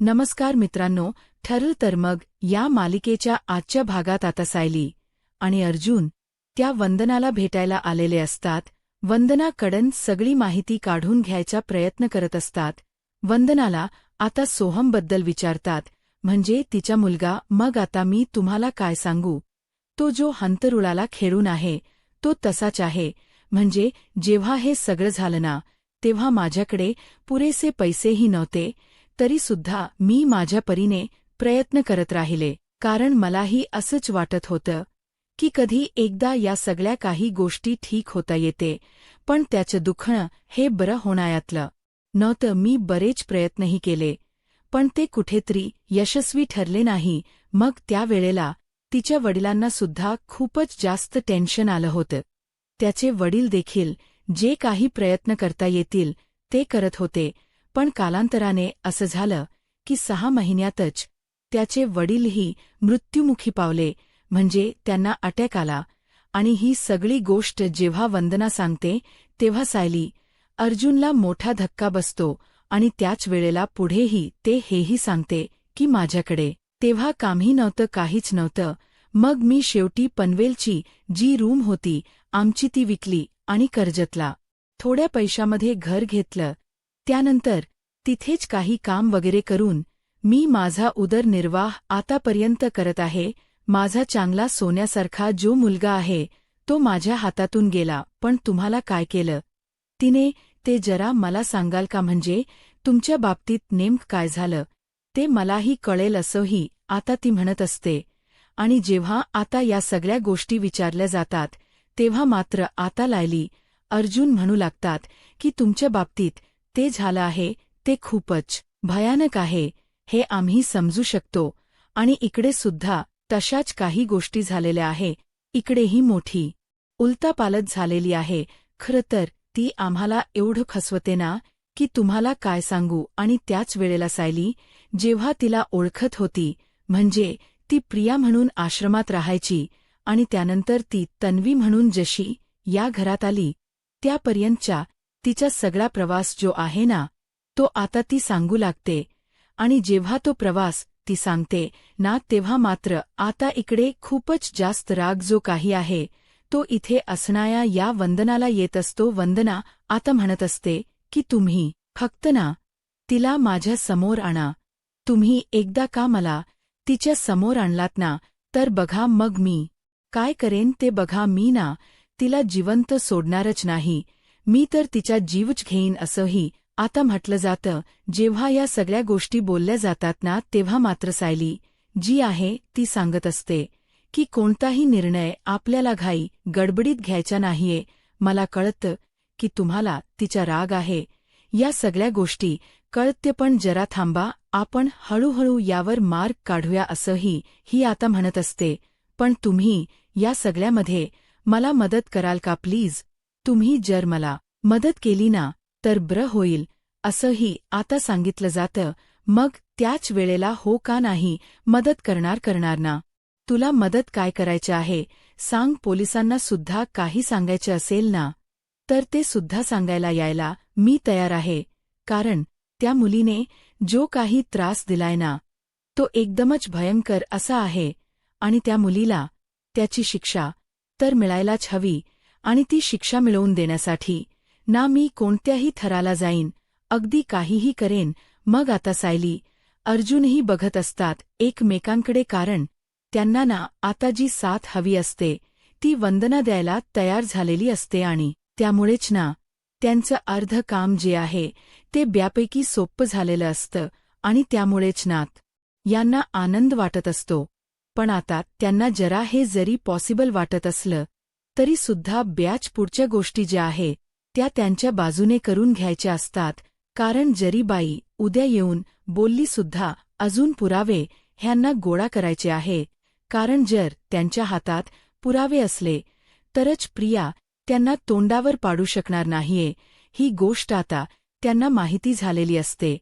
नमस्कार मित्रांनो, ठरलं तर मग या मालिकेच्या आजच्या भागात आता सायली आणि अर्जुन त्या वंदनाला भेटायला आलेले असतात. वंदनाकडून सगळी माहिती काढून घ्यायचा प्रयत्न करत असतात. वंदनाला आता सोहमबद्दल विचारतात, म्हणजे तिचा मुलगा. मग आता मी तुम्हाला काय सांगू, तो जो हंतरुळाला खेळून आहे तो तसाच आहे. म्हणजे जेव्हा हे सगळं झालं ना, तेव्हा माझ्याकडे पुरेसे पैसेही नव्हते, तरी सुद्धा मी माझ्या परीने प्रयत्न करत राहिले, कारण मलाही असंच वाटत होतं की कधी एकदा या सगळ्या काही गोष्टी ठीक होता येते. पण त्याचं दुखणं हे बरं होण्यातलं नव्हतं. मी बरेच प्रयत्नही केले, पण ते कुठेतरी यशस्वी ठरले नाही. मग त्या वेळेला तिच्या वडिलांना सुद्धा खूपच जास्त टेन्शन आलं होतं. त्याचे वडील देखील जे काही प्रयत्न करता येतील ते करत होते, पण कालांतराने असं झालं की 6 महिन्यातच त्याचे वडीलही मृत्युमुखी पावले. म्हणजे त्यांना अटॅक आला. आणि ही सगळी गोष्ट जेव्हा वंदना सांगते तेव्हा सायली अर्जुनला मोठा धक्का बसतो. आणि त्याच वेळेला पुढेही ते हेही सांगते की माझ्याकडे तेव्हा कामही नव्हतं, काहीच नव्हतं. मग मी शेवटी पनवेलची जी रूम होती आमची ती विकली आणि कर्जतला थोड्या पैशामध्ये घर घेतलं. त्यानंतर तिथेच काही काम वगैरे करून मी माझा उदरनिर्वाह आतापर्यंत करत आहे. माझा चांगला सोन्यासारखा जो मुलगा आहे तो माझ्या हातातून गेला. पण तुम्हाला काय केलं तिने, ते जरा मला सांगाल का? म्हणजे तुमच्या बाबतीत नेमकं काय झालं ते मलाही कळेल असंही आता ती म्हणत असते. आणि जेव्हा आता या सगळ्या गोष्टी विचारल्या जातात तेव्हा मात्र आता लायली अर्जुन म्हणू लागतात की तुमच्या बाबतीत ते झालं आहे ते खूपच भयानक आहे, हे आम्ही समजू शकतो. आणि इकडे सुद्धा तशाच काही गोष्टी झालेल्या आहे. इकडेही मोठी उलतापालत झालेली आहे. खरं तर ती आम्हाला एवढं खसवते ना की तुम्हाला काय सांगू. आणि त्याच वेळेला सायली जेव्हा तिला ओळखत होती, म्हणजे ती प्रिया म्हणून आश्रमात राहायची आणि त्यानंतर ती तन्वी म्हणून जशी या घरात आली, त्यापर्यंतचा तिचा सगळा प्रवास जो आहे ना, तो आता ती सांगू लागते. आणि जेव्हा तो प्रवास ती सांगते ना, तेव्हा मात्र आता इकडे खूपच जास्त राग जो काही आहे तो इथे असणाऱ्या या वंदनाला येत असतो. वंदना आता म्हणत असते की तुम्ही फक्त ना तिला माझ्या समोर आणा. तुम्ही एकदा का मला तिच्या समोर आणलात ना, तर बघा मग मी काय करेन ते बघा. मी ना तिला जिवंत सोडणारच नाही, मी तर तिचा जीवच घेईन असंही आता म्हटलं जातं. जेव्हा या सगळ्या गोष्टी बोलल्या जातात ना, तेव्हा मात्र सायली जी आहे ती सांगत असते की कोणताही निर्णय आपल्याला घाई गडबडीत घ्यायचा नाहीये. मला कळतं की तुम्हाला तिचा राग आहे, या सगळ्या गोष्टी कळते, पण जरा थांबा, आपण हळूहळू यावर मार्ग काढूया असंही ही आता म्हणत असते. पण तुम्ही या सगळ्यामध्ये मला मदत कराल का प्लीज? तुम्ही जर मला मदत केली ना तर बरं होईल असंही आता सांगितलं जातं. मग त्याच वेळेला हो का नाही, मदत करणार ना. तुला मदत काय करायचं आहे सांग. पोलिसांना सुद्धा काही सांगायचं असेल ना तर ते सुद्धा सांगायला यायला मी तयार आहे. कारण त्या मुलीने जो काही त्रास दिलाय ना तो एकदमच भयंकर असा आहे. आणि त्या मुलीला त्याची शिक्षा तर मिळायलाच हवी. आणि ती शिक्षा मिळवून देण्यासाठी ना मी कोणत्याही थराला जाईन, अगदी काहीही करेन. मग आता सायली अर्जुनही बघत असतात एकमेकांकडे, कारण त्यांना ना आता जी साथ हवी असते ती वंदना द्यायला तयार झालेली असते. आणि त्यामुळेच ना त्यांचं अर्ध काम जे आहे ते ब्यापैकी सोप्पं झालेलं असतं. आणि त्यामुळेच नात यांना आनंद वाटत असतो. पण आता त्यांना जरा हे जरी पॉसिबल वाटत असलं तरी सुद्धा ब्याच पुढच्या गोष्टी ज्या आहे त्या त्यांच्या बाजूने करून घ्यायच्या असतात. कारण जरी बाई उद्या येऊन बोलली सुद्धा अजून पुरावे ह्यांना गोळा करायचे आहे. कारण जर त्यांच्या हातात पुरावे असले तरच प्रिया त्यांना तोंडावर पाडू शकणार नाहीये. ही गोष्ट आता त्यांना माहिती झालेली असते.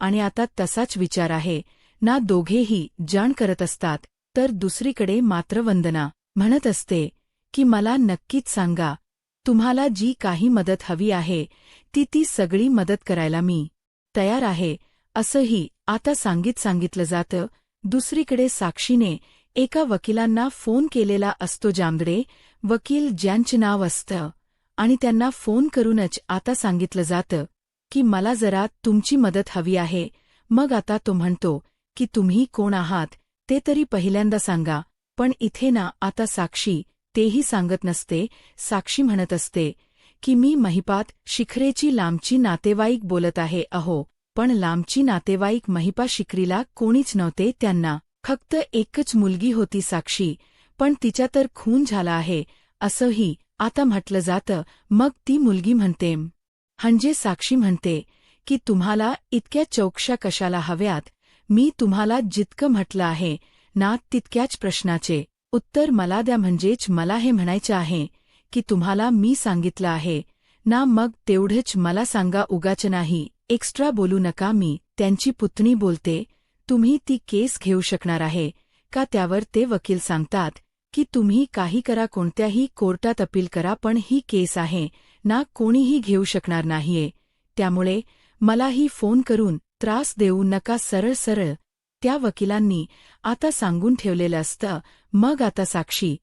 आणि आता तसाच विचार आहे ना दोघेही जण करत असतात. तर दुसरीकडे मात्र वंदना म्हणत असते की मला नक्कीच सांगा, तुम्हाला जी काही मदत हवी आहे ती सगळी मदत करायला मी तयार आहे. असंही आता सांगितलं जातं. दुसरीकडे साक्षीने एका वकिलांना फोन केलेला असतो. जामगडे वकील ज्यांचं नाव असतं, आणि त्यांना फोन करूनच आता सांगितलं जातं की मला जरा तुमची मदत हवी आहे. मग आता तो म्हणतो की तुम्ही कोण आहात ते तरी पहिल्यांदा सांगा. पण इथे ना आता साक्षी तेही सांगत नसते. साक्षी म्हणत असते की मी महिपात शिखरेची लांबची नातेवाईक बोलत आहे. अहो, पण लांबची नातेवाईक महिपा शिखरीला कोणीच नव्हते. त्यांना फक्त एकच मुलगी होती साक्षी, पण तिचा तर खून झाला आहे असंही आता म्हटलं जातं. मग ती मुलगी म्हणते, म्हणजे साक्षी म्हणते की तुम्हाला इतक्या चौकशा कशाला हव्यात? मी तुम्हाला जितकं म्हटलं आहे ना तितक्याच प्रश्नाचे उत्तर मला द्या. म्हणजेच मला हे म्हणायचं आहे की तुम्हाला मी सांगितलं आहे ना, मग तेवढंच मला सांगा, उगाच नाही. एक्स्ट्रा बोलू नका. मी त्यांची पुतणी बोलते. तुम्ही ती केस घेऊ शकणार आहे का? त्यावर ते वकील सांगतात की तुम्ही काही करा, कोणत्याही कोर्टात अपील करा, पण ही केस आहे ना कोणीही घेऊ शकणार नाहीये. त्यामुळे मलाही फोन करून त्रास देऊ नका. सरळ सरळ त्या वकिलांनी आता सांगून ठेवलेलं असतं. मग आता साक्षी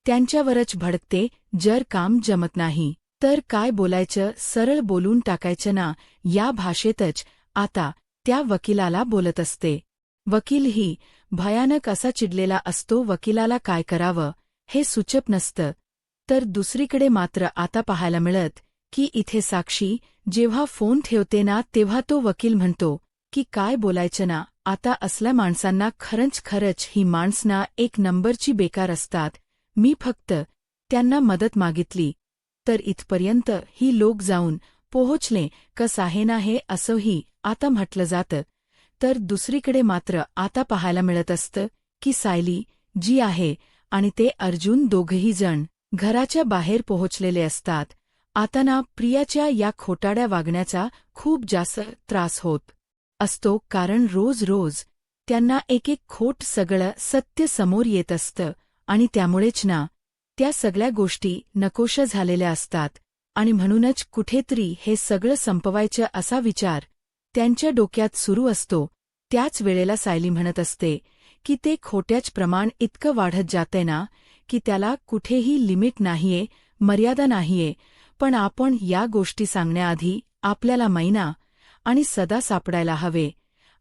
त्यांच्यावरच भडकते. जर काम जमत नाही तर काय बोलायचं, सरळ बोलून टाकायचं ना, या भाषेतच आता त्या वकिलाला बोलत असते. वकीलही भयानक असा चिडलेला असतो. वकिलाला काय करावं हे सुचत नसतं. तर दुसरीकडे मात्र आता पाहायला मिळत की इथे साक्षी जेव्हा फोन ठेवते ना तेव्हा तो वकील म्हणतो की काय बोलायचं ना, आता असल्या माणसांना खरंच ही माणसं एक नंबरची बेकार असतात. मी फक्त त्यांना मदत मागितली तर इथपर्यंत ही लोक जाऊन पोहोचले कसं आहे ना हे असंही आता म्हटलं जातं. तर दुसरीकडे मात्र आता पाहायला मिळत असतं की सायली जी आहे आणि ते अर्जुन दोघंही जण घराच्या बाहेर पोहोचलेले असतात. आता ना प्रियाच्या या खोटाड्या वागण्याचा खूप जास्त त्रास होत असतो, कारण रोज त्यांना एक खोट सगळं सत्य समोर येत असतं आणि त्यामुळेच ना त्या सगळ्या गोष्टी नकोशा झालेल्या असतात. आणि म्हणूनच कुठेतरी हे सगळं संपवायचं असा विचार त्यांच्या डोक्यात सुरू असतो. त्याच वेळेला सायली म्हणत असते की ते खोट्याच प्रमाण इतकं वाढत जातंय ना की त्याला कुठेही लिमिट नाहीये, मर्यादा नाहीये. पण आपण या गोष्टी सांगण्याआधी आपल्याला मैना आणि सदा सापडायला हवे,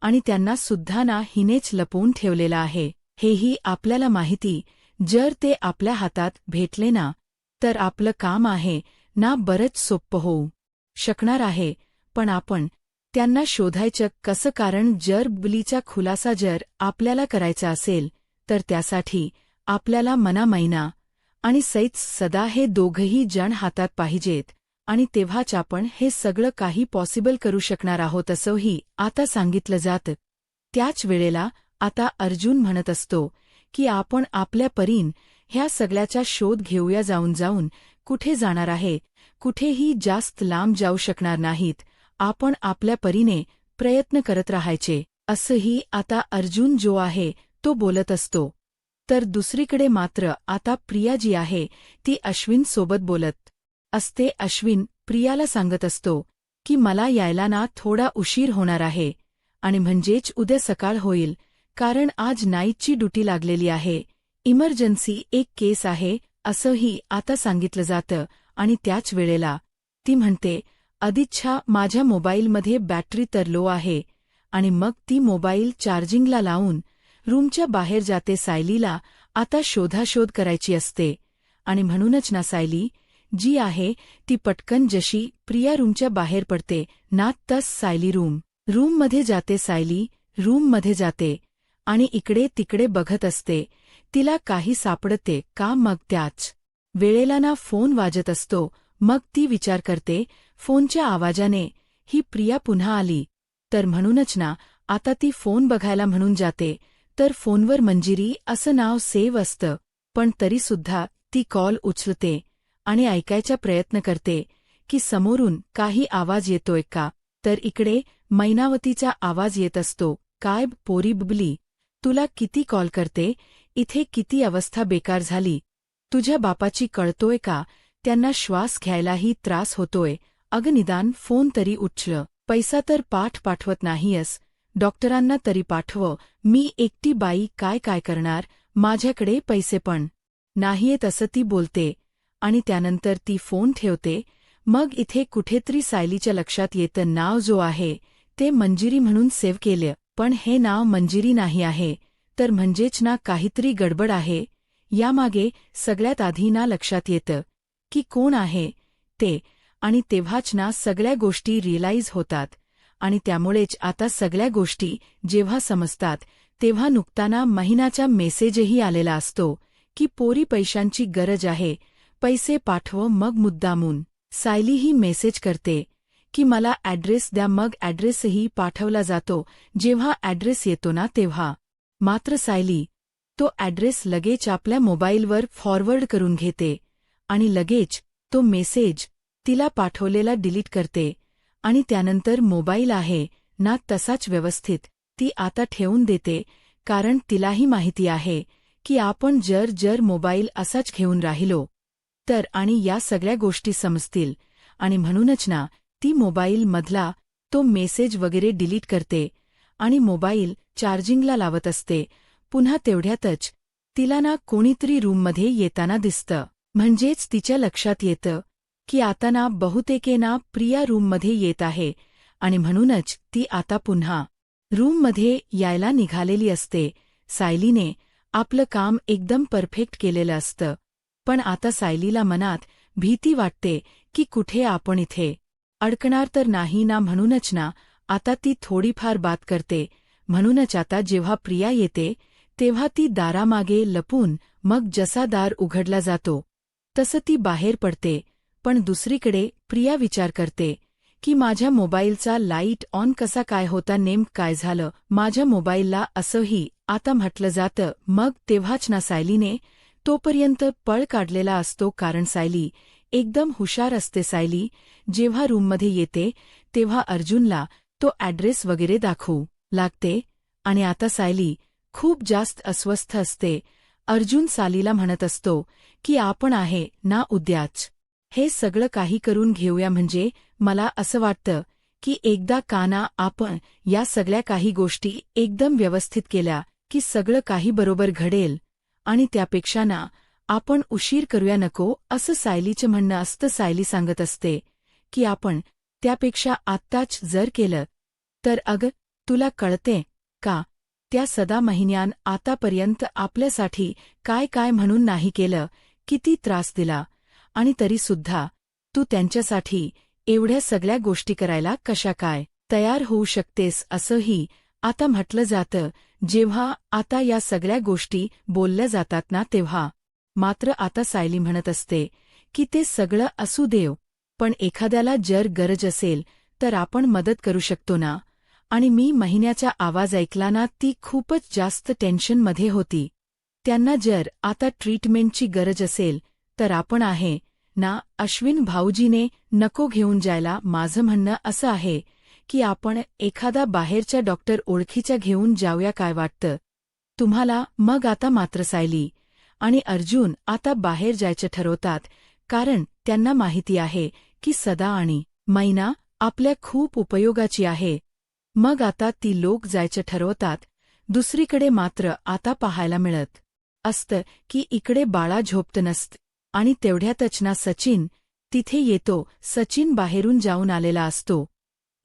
आणि त्यांना सुद्धा ना हिनेच लपवून ठेवलेलं आहे हेही आपल्याला माहिती. जर ते आपल्या हातात भेटले ना तर आपलं काम आहे ना बरंच सोपं होऊ शकणार आहे. पण आपण त्यांना शोधायचं कसं? कारण जर बुलीचा खुलासा जर आपल्याला करायचा असेल तर त्यासाठी आपल्याला मना, मैना आणि सैत सदा हे दोघंही जण हातात पाहिजेत, आणि तेव्हाच आपण हे सगळं काही पॉसिबल करू शकणार आहोत असंही आता सांगितलं जातं. त्याच वेळेला आता अर्जुन म्हणत असतो की आपण आपल्या परीन ह्या सगळ्याचा शोध घेऊया. जाऊन कुठे जाणार आहे? कुठेही जास्त लांब जाऊ शकणार नाहीत. आपण आपल्या परीने प्रयत्न करत राहायचे असंही आता अर्जुन जो आहे तो बोलत असतो. तर दुसरीकडे मात्र आता प्रिया जी आहे ती अश्विन सोबत बोलत असते. अश्विन प्रियाला सांगत असतो की मला यायला ना थोडा उशीर होणार आहे, आणि म्हणजेच उद्या सकाळ होईल, कारण आज नाईटची ड्युटी लागलेली आहे. इमर्जन्सी एक केस आहे असंही आता सांगितलं जातं. आणि त्याच वेळेला ती म्हणते, अधिच्छा माझ्या मोबाईलमध्ये बॅटरी तर लो आहे. आणि मग ती मोबाईल चार्जिंगला लावून रूमच्या बाहेर जाते. सायलीला आता शोधाशोध करायची असते, आणि म्हणूनच ना सायली जी आहे ती पटकन जशी प्रिया रूमच्या बाहेर पडते ना तस सायली रूममध्ये जाते. सायली रूममध्ये जाते आणि इकडे तिकडे बघत असते. तिला काही सापडते का? मग त्याच वेळेला ना फोन वाजत असतो. मग ती विचार करते, फोनच्या आवाजाने ही प्रिया पुन्हा आली तर. म्हणूनच ना आता ती फोन बघायला म्हणून जाते, तर फोनवर मंजिरी असं नाव सेव्ह असतं. पण तरीसुद्धा ती कॉल उचलते आणि ऐकायचा प्रयत्न करते की समोरून काही आवाज येतोय का. तर इकडे मैनावतीचा आवाज येत असतो, काय पोरी बुबली, तुला किती कॉल करते, इथे किती अवस्था बेकार झाली, तुझ्या बापाची कळतोय का? त्यांना श्वास घ्यायलाही त्रास होतोय. अगं निदान फोन तरी उचल, पैसा तर पाठवत नाहीयस, डॉक्टरांना तरी पाठव, मी एकटी बाई काय काय करणार, माझ्याकडे पैसे पण नाहीयेत असं ती बोलते आणि त्यानंतर ती फोन ठेवते. मग इथे कुठेतरी सायलीच्या लक्षात येतं नाव जो आहे ते मंजिरी म्हणून सेव्ह केलं, पण हे नाव मंजिरी नाही आहे, तर म्हणजेच ना काहीतरी गडबड आहे. यामागे सगळ्यात आधी ना लक्षात येतं की कोण आहे ते, आणि तेव्हाच ना सगळ्या गोष्टी रिअलाईज होतात. आणि त्यामुळेच आता सगळ्या गोष्टी जेव्हा समजतात तेव्हा नुकताना महिन्याचा मेसेजही आलेला असतो की पोरी पैशांची गरज आहे, पैसे पाठव. मग मुद्दामून सायलीही मेसेज करते की मला ॲड्रेस द्या, मग ॲड्रेसही पाठवला जातो. जेव्हा ॲड्रेस येतो ना तेव्हा मात्र सायली तो ॲड्रेस लगेच आपल्या मोबाईलवर फॉरवर्ड करून घेते आणि लगेच तो मेसेज तिला पाठवलेला डिलीट करते. आणि त्यानंतर मोबाईल आहे ना तसाच व्यवस्थित ती आता ठेवून देते, कारण तिलाही माहिती आहे की आपण जर मोबाईल असाच घेऊन राहिलो तर आणि या सगळ्या गोष्टी समजतील, आणि म्हणूनच ना ती मोबाईलमधला तो मेसेज वगैरे डिलीट करते आणि मोबाईल चार्जिंगला लावत असते. पुन्हा तेवढ्यातच तिला ना कोणीतरी रूममध्ये येताना दिसतं. म्हणजेच तिच्या लक्षात येतं की आता ना बहुतेके ना प्रिया रूममध्ये येत आहे, आणि म्हणूनच ती आता पुन्हा रूममध्ये यायला निघालेली असते. सायलीने आपलं काम एकदम परफेक्ट केलेलं असतं, पण आता सायलीला मनात भीती वाटते की कुठे आपण इथे अडकणार तर नाही ना. म्हणूनच ना आता ती थोडीफार बात करते. म्हणूनच आता जेव्हा प्रिया येते तेव्हा ती दारामागे लपून, मग जसा दार उघडला जातो तसं ती बाहेर पडते. पण दुसरीकडे प्रिया विचार करते की माझ्या मोबाईलचा लाईट ऑन कसा काय होता, नेमकं काय झालं माझ्या मोबाईलला, असंही आता म्हटलं जातं. मग तेव्हाच ना सायलीने तोपर्यंत पळ काढलेला असतो, कारण सायली एकदम हुशार असते. सायली जेव्हा रूममध्ये येते तेव्हा अर्जुनला तो ॲड्रेस वगैरे दाखवू लागते, आणि आता सायली खूप जास्त अस्वस्थ असते. अर्जुन सायलीला म्हणत असतो की आपण आहे ना उद्याच हे सगळं काही करून घेऊया, म्हणजे मला असं वाटतं की एकदा काना आपण या सगळ्या काही गोष्टी एकदम व्यवस्थित केल्या की सगळं काही बरोबर घडेल, आणि त्यापेक्षा ना आपण उशीर करूया नको, असं सायलीचं म्हणणं असतं. सायली सांगत असते की आपण त्यापेक्षा आत्ताच जर केलं तर अगं तुला कळते का, त्या सदा महिन्यान आतापर्यंत आपल्यासाठी काय काय म्हणून नाही केलं, किती त्रास दिला, आणि तरीसुद्धा तू त्यांच्यासाठी एवढ्या सगळ्या गोष्टी करायला कशा काय तयार होऊ शकतेस, असंही आता म्हटलं जातं. जेव्हा आता या सगळ्या गोष्टी बोलल्या जातात ना तेव्हा मात्र आता सायली म्हणत असते की ते सगळं असू देव, पण एखाद्याला जर गरज असेल तर आपण मदत करू शकतो ना. आणि मी महिन्याचा आवाज ऐकला ना ती खूपच जास्त टेन्शनमध्ये होती. त्यांना जर आता ट्रीटमेंटची गरज असेल तर आपण आहे ना. अश्विन भाऊजीने नको घेऊन जायला. माझं म्हणणं असं आहे की आपण एखादा बाहेरच्या डॉक्टर ओळखीच्या घेऊन जाऊया, काय वाटतं तुम्हाला. मग आता मात्र सायली आणि अर्जुन आता बाहेर जायचं ठरवतात, कारण त्यांना माहिती आहे की सदा आणि मैना आपल्या खूप उपयोगाची आहे. मग आता ती लोक जायचं ठरवतात. दुसरीकडे मात्र आता पाहायला मिळत असतं की इकडे बाळा झोपत नसतं, आणि तेवढ्यातच ना सचिन तिथे येतो. सचिन बाहेरून जाऊन आलेला असतो.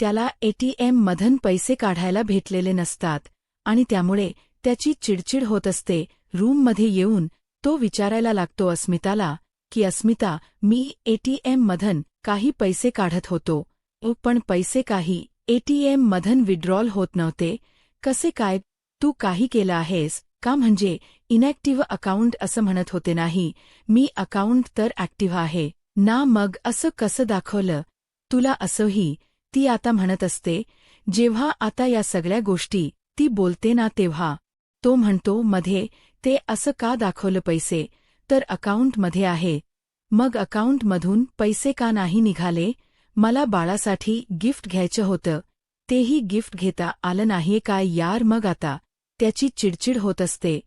त्याला एटीएम मधून पैसे काढायला भेटलेले नसतात, आणि त्यामुळे त्याची चिडचिड होत असते. रूममध्ये येऊन तो विचारायला लागतो अस्मिताला की अस्मिता, मी एटीएम मधून काही पैसे काढत होतो, पण पैसे काही एटीएम मधून विड्रॉल होत नव्हते. कसे काय, तू काही केलं आहेस का, म्हणजे इनॅक्टिव्ह अकाउंट असं म्हणत होते. नाही, मी अकाउंट तर ॲक्टिव्ह आहे ना. मग असं कसं दाखवलं तुला, असंही ती आता म्हणत असते. जेव्हा आता या सगळ्या गोष्टी ती बोलते ना तेव्हा तो म्हणतो मध्ये, ते असं का दाखवलं, पैसे तर अकाउंटमध्ये आहे, मग अकाउंटमधून पैसे का नाही निघाले. मला बाळासाठी गिफ्ट घ्यायचं होतं, तेही गिफ्ट घेता आलं नाहीये काय यार. मग आता त्याची चिडचिड होत असते.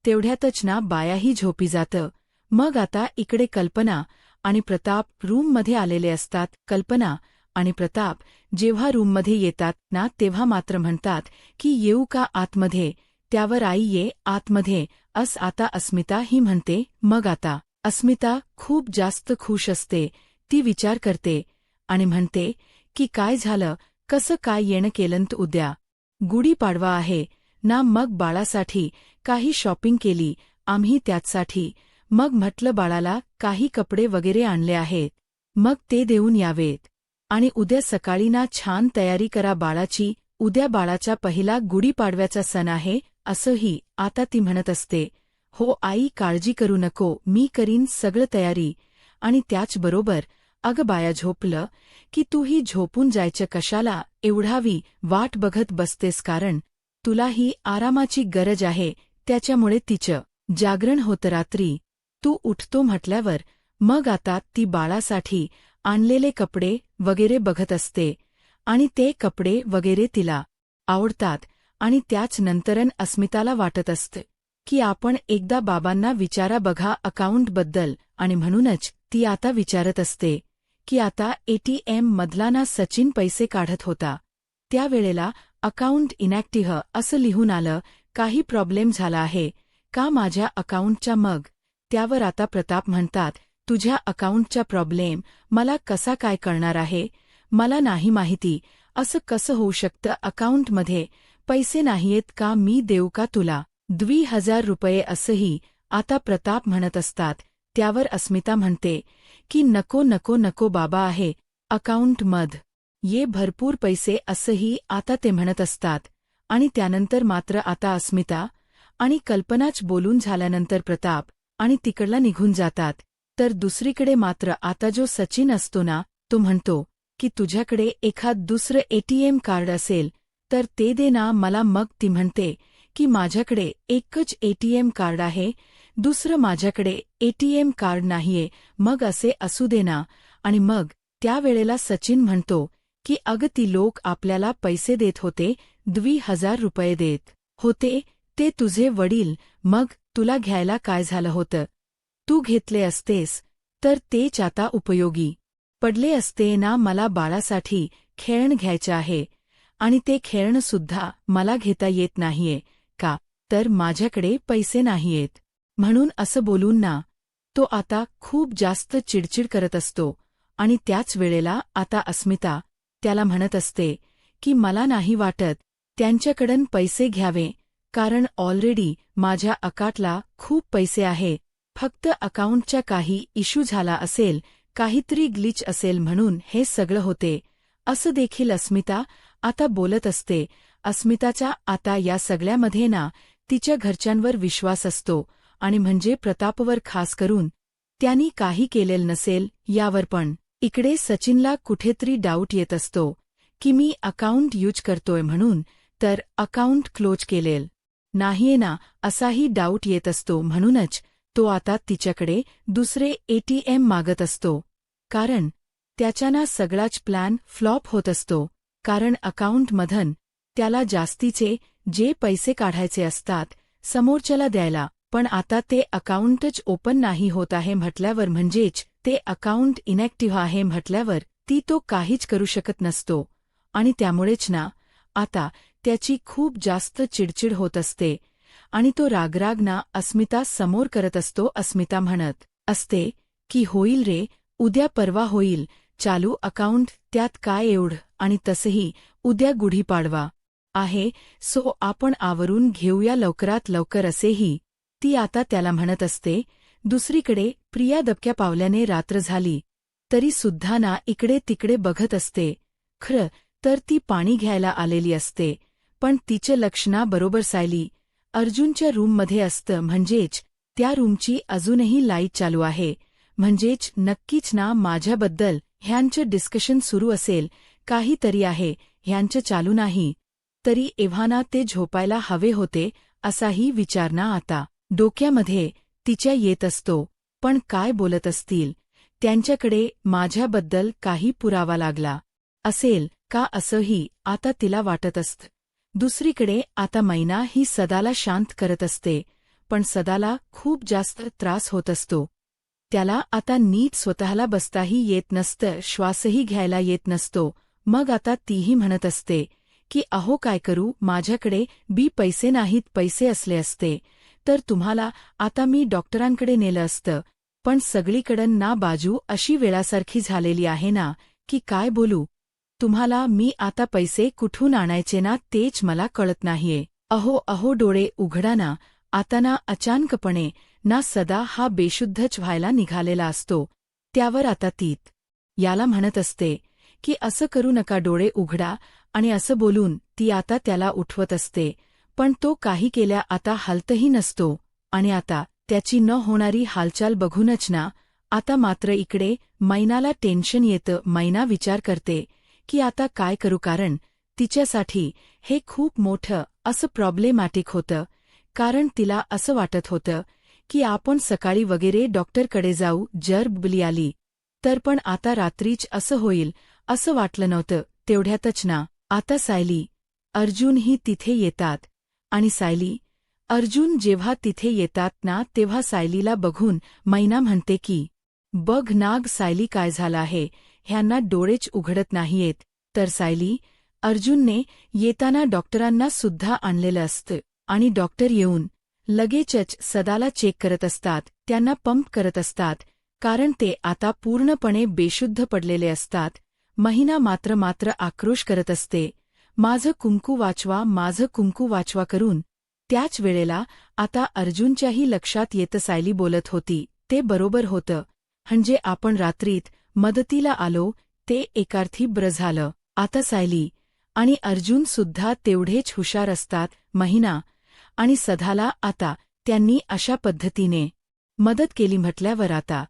तेवढ्यातच ना बायाही झोपी जातं. मग आता इकडे कल्पना आणि प्रताप रूममध्ये आलेले असतात. कल्पना आणि प्रताप जेव्हा रूममध्ये येतात ना तेव्हा मात्र म्हणतात की येऊ का आतमध्ये. त्यावर आई ये आतमध्ये आता अस्मिता ही म्हणते. मग आता अस्मिता खूप जास्त खुश असते. ती विचार करते आणि म्हणते की काय झालं, कसं काय येणं केलंत उद्या गुढीपाडवा आहे ना. मग बाळासाठी काही शॉपिंग केली आम्ही त्याचसाठी. मग म्हटलं बाळाला काही कपडे वगैरे आणले आहेत, मग ते देऊन यावेत. आणि उद्या सकाळी ना छान तयारी करा बाळाची. उद्या बाळाचा पहिला गुढीपाडव्याचा सण आहे असंही आता ती म्हणत असते. हो आई काळजी करू नको, मी करीन सगळं तयारी. आणि त्याचबरोबर अगं बाया झोपलं की तूही झोपून जायचं कशाला, एवढावी वाट बघत बसतेस कारण तुलाही आरामाची गरज आहे. त्याच्यामुळे तिचं जागरण होतं रात्री. तू उठतो म्हटल्यावर मग आता ती बाळासाठी आणलेले कपडे वगैरे बघत असते आणि ते कपडे वगैरे तिला आवडतात. आणि त्याच नंतरन अस्मिताला वाटत असते की आपण एकदा बाबांना विचारा बघा अकाउंटबद्दल. आणि म्हणूनच ती आता विचारत असते की आता एटीएम मधला ना सचिन पैसे काढत होता त्यावेळेला अकाउंट इनॅक्टिव्ह असं लिहून आलं. काही प्रॉब्लेम झाला आहे का माझ्या अकाउंटच्या. मग त्यावर आता प्रताप म्हणतात तुझ्या अकाउंटचा प्रॉब्लेम मला कसा काय कळणार आहे, मला नाही माहिती. असं कसं होऊ शकतं, अकाउंटमध्ये पैसे नाहीयेत का, मी देऊ का तुला 2000 रुपये असंही आता प्रताप म्हणत असतात. त्यावर अस्मिता म्हणते की नको नको नको बाबा आहे अकाउंटमध ये भरपूर पैसे असंही आता ते म्हणत असतात. आणि त्यानंतर मात्र आता अस्मिता आणि कल्पनाच बोलून झाल्यानंतर प्रताप आणि तिकडला निघून जातात. तर दुसरीकडे मात्र आता जो सचिन असतो ना तो म्हणतो की तुझ्याकडे एखाद दुसरं एटीएम कार्ड असेल तर ते दे ना मला. मग ती म्हणते की माझ्याकडे एकच एटीएम कार्ड आहे, दुसरं माझ्याकडे एटीएम कार्ड नाहीये. मग असे असू दे ना. आणि मग त्यावेळेला सचिन म्हणतो की अगं ती लोक आपल्याला पैसे देत होते, 2000 रुपये देत होते, ते तुझे वडील. मग तुला घ्यायला काय झालं होतं, तू घेतले असतेस तर तेच आता उपयोगी पडले असते ना. मला बाळासाठी खेळणं घ्यायचं आहे आणि ते खेळणंसुद्धा मला घेता येत नाहीये का, तर माझ्याकडे पैसे नाहीयेत. म्हणून असं बोलून ना तो आता खूप जास्त चिडचिड करत असतो. आणि त्याच वेळेला आता अस्मिता त्याला म्हणत असते की मला नाही वाटत त्यांच्याकडून पैसे घ्यावे, कारण ऑलरेडी माझ्या अकाउंटला खूप पैसे आहे. फक्त अकाउंटचा काही इश्यू झाला असेल, काहीतरी ग्लिच असेल म्हणून हे सगळं होते. असं देखील अस्मिता आता बोलत असते. अस्मिताचा आता या सगळ्यामध्ये ना तिच्या घरच्यांवर विश्वास असतो आणि म्हणजे प्रतापवर खास करून त्यांनी काही केलेलं नसेल यावर. पण इकडे सचिनला कुठेतरी डाऊट येत असतो की मी अकाउंट यूज करतोय म्हणून तर अकाउंट क्लोज केलेल नाहीये ना, असाही डाऊट येत असतो. म्हणूनच तो आता तिच्याकडे दुसरे एटीएम मागत असतो, कारण त्याच्याना सगळाच प्लॅन फ्लॉप होत असतो. कारण अकाउंटमधून त्याला जास्तीचे जे पैसे काढायचे असतात समोरच्याला द्यायला, पण आता ते अकाउंटच ओपन नाही होत आहे म्हटल्यावर, म्हणजेच ते अकाउंट इनॅक्टिव्ह आहे म्हटल्यावर ती तो काहीच करू शकत नसतो. आणि त्यामुळेच ना आता त्याची खूप जास्त चिडचिड होत असते आणि तो रागराग ना अस्मिता समोर करत असतो. अस्मिता म्हणत असते की होईल रे, उद्या परवा होईल चालू अकाउंट, त्यात काय एवढं. आणि तसंही उद्या गुढीपाडवा आहे, सो आपण आवरून घेऊया लवकरात लवकर असेही ती आता त्याला म्हणत असते. दुसरीकडे प्रिया दबक्या पावल्याने रात्र झाली तरी सुद्धा ना इकडे तिकडे बघत असते. खरं तर ती पाणी घ्यायला आलेली असते, पण तिचं लक्ष ना बरोबर सायली अर्जुनच्या रूममध्ये असतं. म्हणजेच त्या रूमची अजूनही लाईट चालू आहे. म्हणजेच नक्कीच ना माझ्याबद्दल ह्यांचं डिस्कशन सुरू असेल, काहीतरी आहे ह्यांचं चालू नाही. तरी एव्हाना ते झोपायला हवे होते असाही विचार ना आता डोक्यामध्ये तिच्या येत असतो. पण काय बोलत असतील, त्यांच्याकडे माझ्याबद्दल काही पुरावा लागला असेल का असंही आता तिला वाटत असतं. दुसरीकडे आता मैना ही सदाला शांत करत असते, पण सदाला खूप जास्त त्रास होत असतो. त्याला आता नीट स्वतःला बसताही येत नसतं, श्वासही घ्यायला येत नसतो. मग आता तीही म्हणत असते की अहो काय करू, माझ्याकडे पैसे नाहीत, पैसे असले असते तर तुम्हाला आता मी डॉक्टरांकडे नेलं असतं, पण सगळीकडं ना बाजू अशी वेळासारखी झालेली आहे ना की काय बोलू तुम्हाला मी आता, पैसे कुठून आणायचे ना तेच मला कळत नाहीये. अहो अहो डोळे उघडा ना आता ना. अचानकपणे ना सदा हा बेशुद्धच व्हायला निघालेला असतो. त्यावर आता तीत याला म्हणत असते की असं करू नका, डोळे उघडा, आणि असं बोलून ती आता त्याला उठवत असते, पण तो काही केल्या आता हलतही नसतो. आणि आता त्याची न होणारी हालचाल बघूनच ना आता मात्र इकडे मैनाला टेन्शन येतं. मैना विचार करते की आता काय करू, कारण तिच्यासाठी हे खूप मोठं असं प्रॉब्लेमॅटिक होतं. कारण तिला असं वाटत होतं की आपण सकाळी वगैरे डॉक्टरकडे जाऊ, जर बली आली तर, पण आता रात्रीच असं होईल असं वाटलं नव्हतं. तेवढ्यातच ना आता सायली, अर्जुनही तिथे येतात. आणि सायली, अर्जुन जेव्हा तिथे येतात ना तेव्हा सायलीला बघून मैना म्हणते की बघ नाग सायली, काय झालं आहे, ह्यांना डोळेच उघडत नाहीयेत. तर सायली, अर्जुनने येताना डॉक्टरांना सुद्धा आणलेलं असतं आणि डॉक्टर येऊन लगेचच सदाला चेक करत असतात, त्यांना पंप करत असतात, कारण ते आता पूर्णपणे बेशुद्ध पडलेले असतात. महिना मात्र आक्रोश करत असते, माझं कुंकू वाचवा, माझं कुंकू वाचवा करून. त्याच वेळेला आता अर्जुनच्याही लक्षात येतं सायली बोलत होती ते बरोबर होतं, म्हणजे आपण रात्रीत मदतीला आलो ते एकार्थी बरं झालं. आता सायली आणि अर्जुन सुद्धा तेवढेच हुशार असतात. महिना आणि सदाला आता त्यांनी अशा पद्धतीने मदत केली म्हटल्यावर आता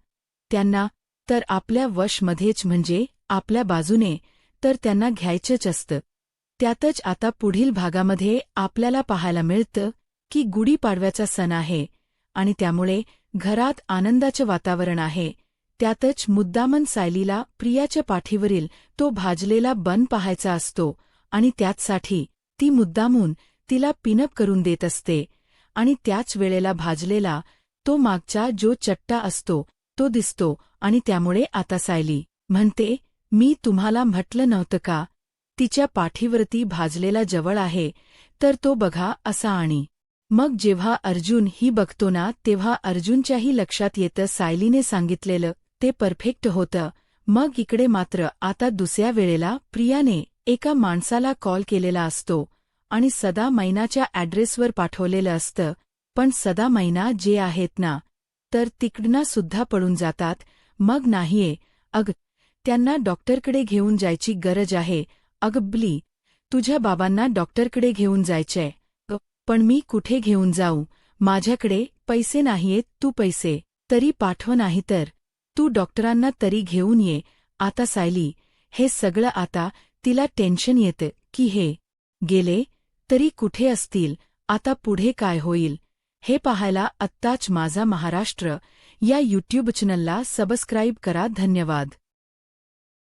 त्यांना तर आपल्या वशमध्येच, म्हणजे आपल्या बाजूने तर त्यांना घ्यायचंच असतं. त्यातच आता पुढील भागामध्ये आपल्याला पाहायला मिळतं की गुढीपाडव्याचा सण आहे आणि त्यामुळे घरात आनंदाचं वातावरण आहे. त्यातच मुद्दामन सायलीला प्रियाच्या पाठीवरील तो भाजलेला बन पाहायचा असतो आणि त्याचसाठी ती मुद्दामून तिला पिनअप करून देत असते. आणि त्याच वेळेला भाजलेला तो मागचा जो चट्टा असतो तो दिसतो आणि त्यामुळे आता सायली म्हणते, मी तुम्हाला म्हटलं नव्हतं का, तिच्या पाठीवरती भाजलेला जवळ आहे तर तो बघा असा. आणि मग जेव्हा अर्जुन ही बघतो ना तेव्हा अर्जुनच्याही लक्षात येतं सायलीने सांगितलेलं ते परफेक्ट होतं. मग इकडे मात्र आता दुसऱ्या वेळेला प्रियाने एका माणसाला कॉल केलेला असतो आणि सदा मैनाच्या ॲड्रेसवर पाठवलेलं असतं, पण सदा मैना जे आहेत ना तर तिकडनं सुद्धा पळून जातात. मग नाहीये, अग त्यांना डॉक्टरकडे घेऊन जायची गरज आहे. अग बली, तुझ्या बाबांना डॉक्टरकडे घेऊन जायचंय. पण मी कुठे घेऊन जाऊ, माझ्याकडे पैसे नाहीयेत. तू पैसे तरी पाठव, नाही तर तू डॉक्टरांना तरी घेऊन ये. आता सायली हे सगळं आता तिला टेन्शन येतं की हे गेले तरी कुठे असतील, आता पुढे काय होईल. हे पाहायला आत्ताच माझा महाराष्ट्र या यूट्यूब चॅनलला सबस्क्राईब करा. धन्यवाद.